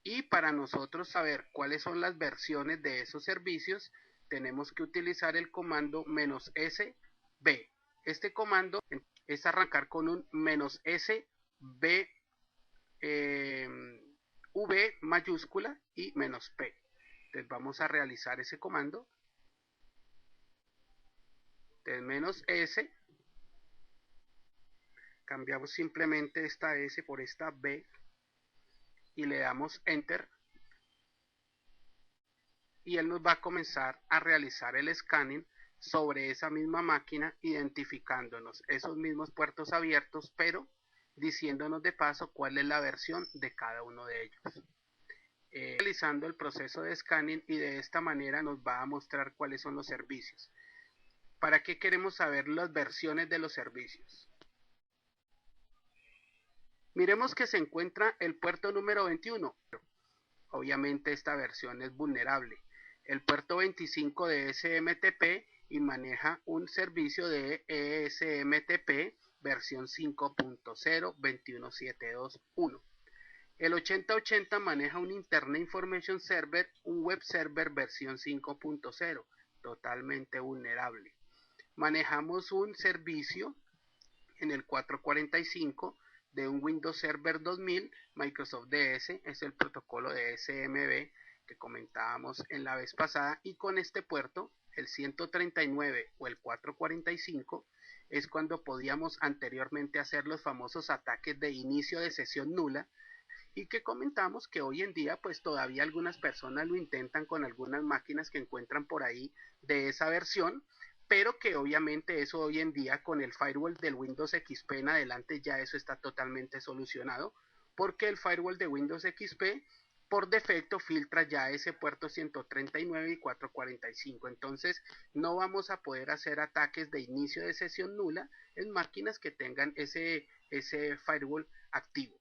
Y para nosotros saber cuáles son las versiones de esos servicios, tenemos que utilizar el comando "-sb". Este comando es arrancar con un "-sb", eh, v mayúscula y "-p". Entonces vamos a realizar ese comando. Entonces "-s", cambiamos simplemente esta S por esta B y le damos Enter, y él nos va a comenzar a realizar el scanning sobre esa misma máquina, identificándonos esos mismos puertos abiertos, pero diciéndonos de paso cuál es la versión de cada uno de ellos. Realizando el proceso de scanning, y de esta manera nos va a mostrar cuáles son los servicios. ¿Para qué queremos saber las versiones de los servicios? Miremos que se encuentra el puerto número 21. Obviamente esta versión es vulnerable. El puerto 25 de SMTP y maneja un servicio de ESMTP versión 5.0 21721. El 8080 maneja un Internet Information Server, un web server versión 5.0, totalmente vulnerable. Manejamos un servicio en el 445 de un Windows Server 2000 Microsoft DS, es el protocolo de SMB que comentábamos en la vez pasada, y con este puerto, el 139 o el 445, es cuando podíamos anteriormente hacer los famosos ataques de inicio de sesión nula, y que comentamos que hoy en día pues todavía algunas personas lo intentan con algunas máquinas que encuentran por ahí de esa versión, pero que obviamente eso hoy en día con el firewall del Windows XP en adelante ya eso está totalmente solucionado, porque el firewall de Windows XP por defecto filtra ya ese puerto 139 y 445, entonces no vamos a poder hacer ataques de inicio de sesión nula en máquinas que tengan ese firewall activo.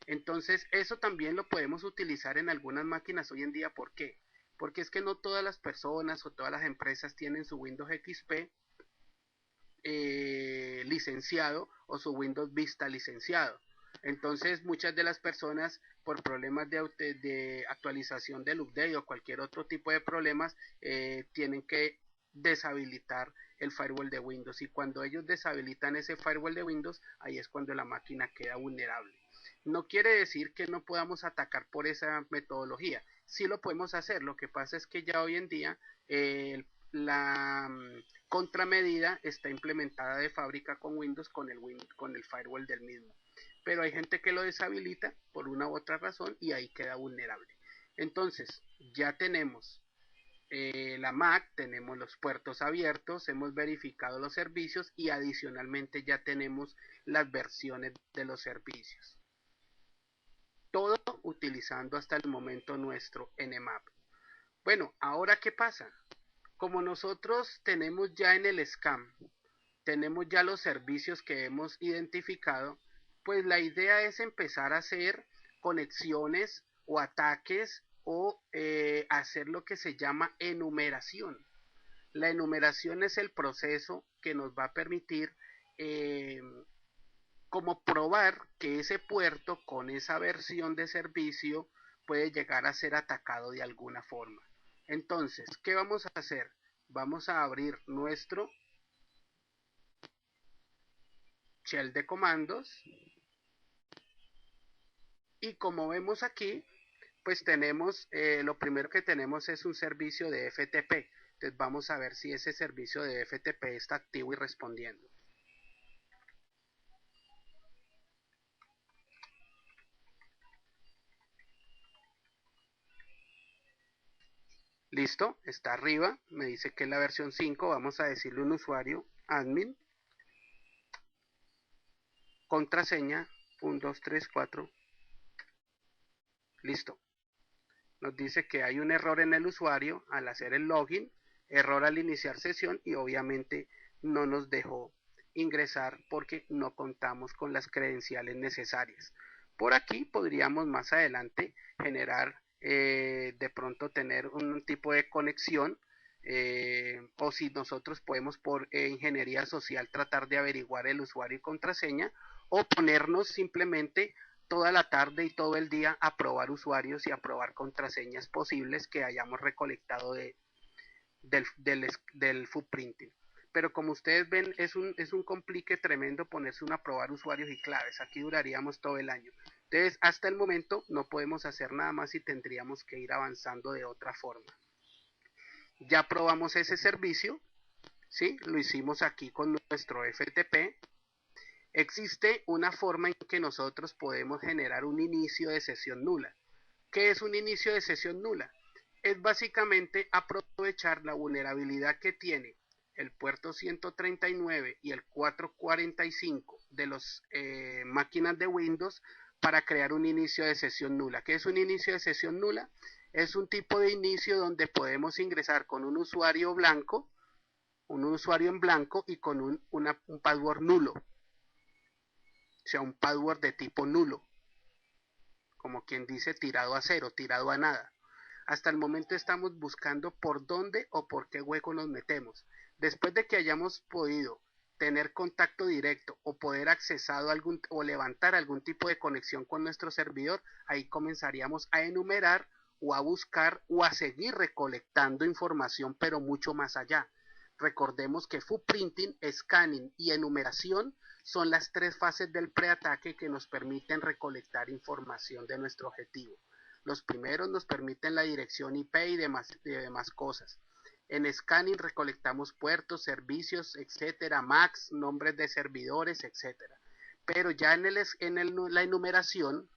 Entonces, eso también lo podemos utilizar en algunas máquinas hoy en día. ¿Por qué? Porque es que no todas las personas o todas las empresas tienen su Windows XP licenciado o su Windows Vista licenciado. Entonces, muchas de las personas, por problemas de actualización del update o cualquier otro tipo de problemas, tienen que deshabilitar el firewall de Windows. Y cuando ellos deshabilitan ese firewall de Windows, ahí es cuando la máquina queda vulnerable. No quiere decir que no podamos atacar por esa metodología. Sí lo podemos hacer. Lo que pasa es que ya hoy en día la contramedida está implementada de fábrica con Windows, con el firewall del mismo. Pero hay gente que lo deshabilita por una u otra razón y ahí queda vulnerable. Entonces, ya tenemos la Mac, tenemos los puertos abiertos, hemos verificado los servicios y adicionalmente ya tenemos las versiones de los servicios. Todo utilizando hasta el momento nuestro Nmap. Bueno, ahora ¿qué pasa? Como nosotros tenemos ya en el SCAM, tenemos ya los servicios que hemos identificado, pues la idea es empezar a hacer conexiones o ataques o hacer lo que se llama enumeración. La enumeración es el proceso que nos va a permitir como probar que ese puerto con esa versión de servicio puede llegar a ser atacado de alguna forma. Entonces, ¿qué vamos a hacer? Vamos a abrir nuestro shell de comandos y como vemos aquí, pues tenemos, lo primero que tenemos es un servicio de FTP. Entonces vamos a ver si ese servicio de FTP está activo y respondiendo. Listo, está arriba, me dice que es la versión 5, vamos a decirle a un usuario, admin, contraseña, 1, 2, 3, 4, listo. Nos dice que hay un error en el usuario al hacer el login, error al iniciar sesión y obviamente no nos dejó ingresar porque no contamos con las credenciales necesarias. Por aquí podríamos más adelante generar, de pronto tener un tipo de conexión, o si nosotros podemos por ingeniería social tratar de averiguar el usuario y contraseña, o ponernos simplemente toda la tarde y todo el día a probar usuarios y a probar contraseñas posibles que hayamos recolectado del footprinting. Pero como ustedes ven, es un complique tremendo ponerse uno a probar usuarios y claves. Aquí duraríamos todo el año. Entonces, hasta el momento no podemos hacer nada más y tendríamos que ir avanzando de otra forma. Ya probamos ese servicio, ¿sí? Lo hicimos aquí con nuestro FTP. Existe una forma en que nosotros podemos generar un inicio de sesión nula. ¿Qué es un inicio de sesión nula? Es básicamente aprovechar la vulnerabilidad que tiene el puerto 139 y el 445 de las máquinas de Windows para crear un inicio de sesión nula. ¿Qué es un inicio de sesión nula? Es un tipo de inicio donde podemos ingresar con un usuario blanco, un usuario en blanco y con un password nulo. O sea, un password de tipo nulo. Como quien dice, tirado a cero, tirado a nada. Hasta el momento estamos buscando por dónde o por qué hueco nos metemos. Después de que hayamos podido tener contacto directo o poder accesado o levantar algún tipo de conexión con nuestro servidor, ahí comenzaríamos a enumerar o a buscar o a seguir recolectando información, pero mucho más allá. Recordemos que footprinting, scanning y enumeración son las tres fases del preataque que nos permiten recolectar información de nuestro objetivo. Los primeros nos permiten la dirección IP y demás cosas. En scanning recolectamos puertos, servicios, etcétera, MACs, nombres de servidores, etcétera. Pero ya la enumeración,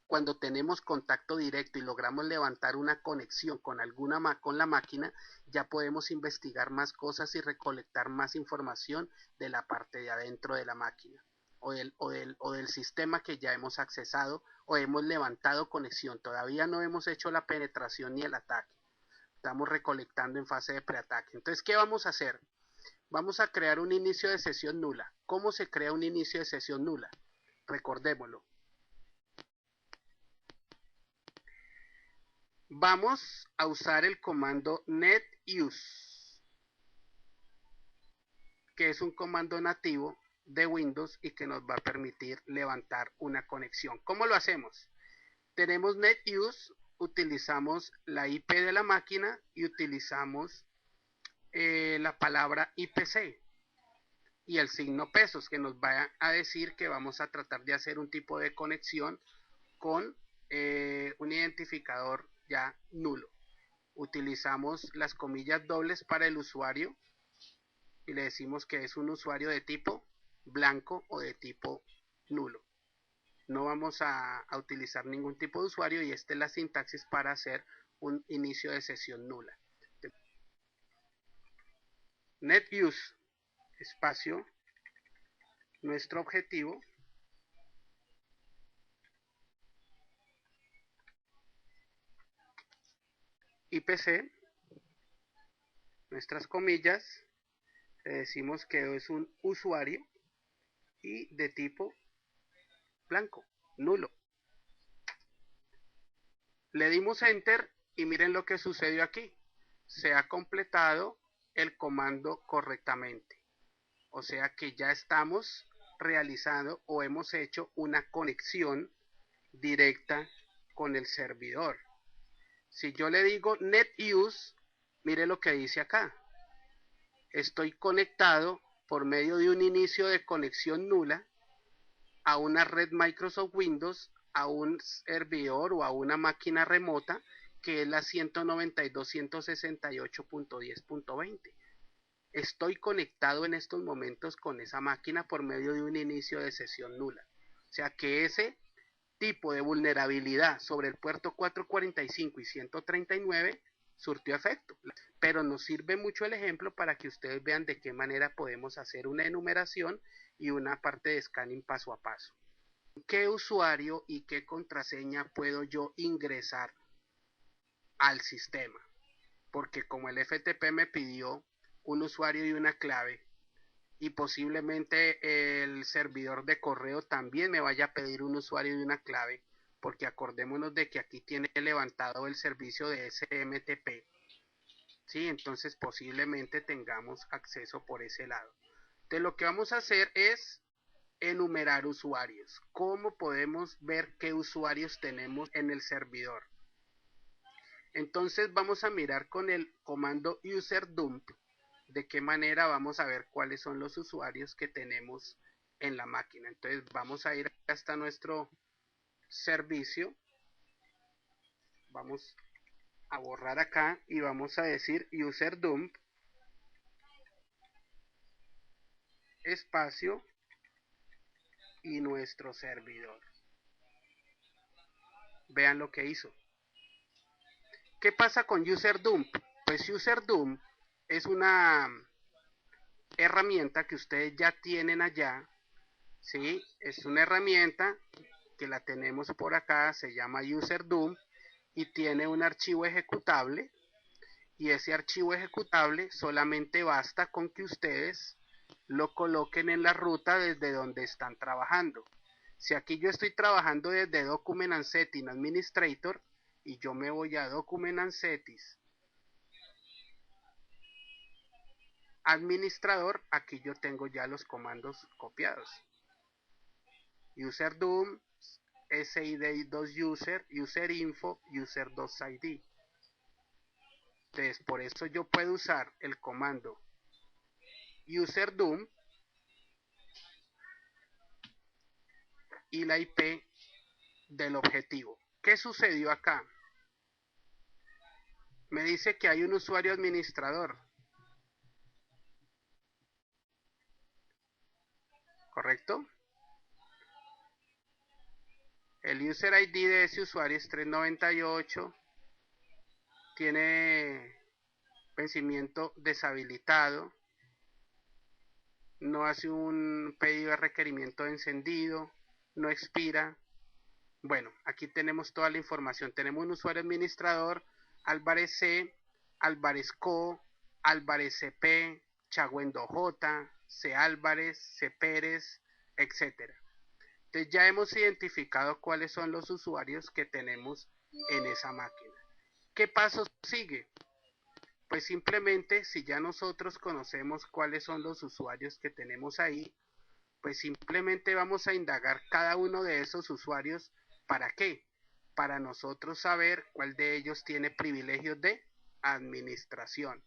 cuando tenemos contacto directo y logramos levantar una conexión con con la máquina, ya podemos investigar más cosas y recolectar más información de la parte de adentro de la máquina o del sistema que ya hemos accesado o hemos levantado conexión. Todavía no hemos hecho la penetración ni el ataque. Estamos recolectando en fase de preataque. Entonces, ¿qué vamos a hacer? Vamos a crear un inicio de sesión nula. ¿Cómo se crea un inicio de sesión nula? Recordémoslo. Vamos a usar el comando netuse, que es un comando nativo de Windows y que nos va a permitir levantar una conexión. ¿Cómo lo hacemos? Tenemos netuse, utilizamos la IP de la máquina y utilizamos la palabra IPC y el signo pesos, que nos va a decir que vamos a tratar de hacer un tipo de conexión con un identificador ya nulo. Utilizamos las comillas dobles para el usuario y le decimos que es un usuario de tipo blanco o de tipo nulo. No vamos a utilizar ningún tipo de usuario y esta es la sintaxis para hacer un inicio de sesión nula. Netuse, espacio, nuestro objetivo, IPC, nuestras comillas, le decimos que es un usuario y de tipo blanco, nulo. Le dimos enter y miren lo que sucedió aquí. Se ha completado el comando correctamente. O sea que ya estamos realizando o hemos hecho una conexión directa con el servidor. Si yo le digo netuse, mire lo que dice acá. Estoy conectado por medio de un inicio de conexión nula a una red Microsoft Windows, a un servidor o a una máquina remota que es la 192.168.10.20. Estoy conectado en estos momentos con esa máquina por medio de un inicio de sesión nula. O sea que ese tipo de vulnerabilidad sobre el puerto 445 y 139 surtió efecto. Pero nos sirve mucho el ejemplo para que ustedes vean de qué manera podemos hacer una enumeración y una parte de scanning paso a paso. ¿Qué usuario y qué contraseña puedo yo ingresar al sistema? Porque como el FTP me pidió un usuario y una clave, y posiblemente el servidor de correo también me vaya a pedir un usuario y una clave, porque acordémonos de que aquí tiene levantado el servicio de SMTP, ¿sí? Entonces posiblemente tengamos acceso por ese lado. Entonces lo que vamos a hacer es enumerar usuarios. ¿Cómo podemos ver qué usuarios tenemos en el servidor? Entonces vamos a mirar con el comando userdump de qué manera vamos a ver cuáles son los usuarios que tenemos en la máquina. Entonces vamos a ir hasta nuestro servicio, vamos a borrar acá y vamos a decir userdump espacio y nuestro servidor. Vean lo que hizo. ¿Qué pasa con userdump? Pues userdump es una herramienta que ustedes ya tienen allá, ¿sí? Es una herramienta que la tenemos por acá, se llama userdump y tiene un archivo ejecutable, y ese archivo ejecutable solamente basta con que ustedes lo coloquen en la ruta desde donde están trabajando. Si aquí yo estoy trabajando desde Document and Settings Administrator y yo me voy a Document and Settings Administrador, aquí yo tengo ya los comandos copiados. Userdump, sid2user, userinfo, user2id. Entonces, por eso yo puedo usar el comando userdump y la IP del objetivo. ¿Qué sucedió acá? Me dice que hay un usuario administrador, ¿correcto? El user ID de ese usuario es 398, tiene vencimiento deshabilitado, no hace un pedido de requerimiento de encendido, no expira. Bueno, aquí tenemos toda la información. Tenemos un usuario administrador, Álvarez C, Álvarez Co, Álvarez CP, Chagüendo J, C Álvarez, C Pérez, etc. Entonces ya hemos identificado cuáles son los usuarios que tenemos en esa máquina. ¿Qué paso sigue? Pues simplemente si ya nosotros conocemos cuáles son los usuarios que tenemos ahí, pues simplemente vamos a indagar cada uno de esos usuarios. ¿Para qué? Para nosotros saber cuál de ellos tiene privilegios de administración.